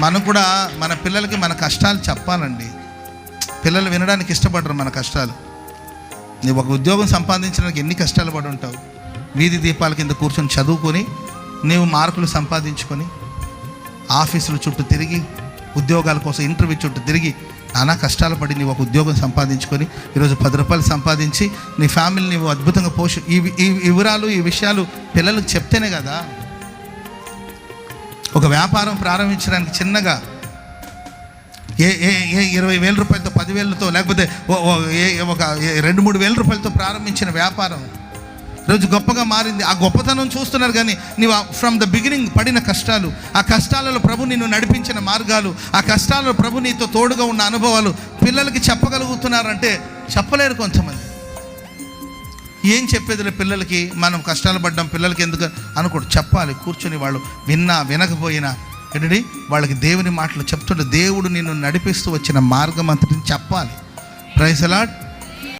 మనం కూడా మన పిల్లలకి మన కష్టాలు చెప్పాలండి. పిల్లలు వినడానికి ఇష్టపడరు మన కష్టాలు. నువ్వు ఒక ఉద్యోగం సంపాదించడానికి ఎన్ని కష్టాలు పడి ఉంటావు. వీధి దీపాల కింద కూర్చొని చదువుకొని నీవు మార్కులు సంపాదించుకొని ఆఫీసుల చుట్టూ తిరిగి ఉద్యోగాల కోసం ఇంటర్వ్యూ చుట్టూ తిరిగి నానా కష్టాలు పడి నీవు ఒక ఉద్యోగం సంపాదించుకొని ఈరోజు 10 రూపాయలు సంపాదించి నీ ఫ్యామిలీ నీవు అద్భుతంగా ఈ వివరాలు ఈ విషయాలు పిల్లలకు చెప్తేనే కదా. ఒక వ్యాపారం ప్రారంభించడానికి చిన్నగా 20,000 రూపాయలతో 10,000తో లేకపోతే ఒక 2-3 వేల రూపాయలతో ప్రారంభించిన వ్యాపారం ఈరోజు గొప్పగా మారింది. ఆ గొప్పతనం చూస్తున్నారు, కానీ నీవు ఫ్రమ్ ద బిగినింగ్ పడిన కష్టాలు, ఆ కష్టాలలో ప్రభు నిన్ను నడిపించిన మార్గాలు, ఆ కష్టాలలో ప్రభు నీతో తోడుగా ఉన్న అనుభవాలు పిల్లలకి చెప్పగలుగుతున్నారంటే చెప్పలేరు కొంతమంది. ఏం చెప్పేదిలే పిల్లలకి, మనం కష్టాలు పడ్డాం పిల్లలకి ఎందుకు అనుకోడు. చెప్పాలి, కూర్చొని వాళ్ళు వినకపోయినా ఏంటంటే వాళ్ళకి దేవుని మాటలు చెప్తుంటే దేవుడు నిన్ను నడిపిస్తూ వచ్చిన మార్గం అంతటిని చెప్పాలి. Praise the lord.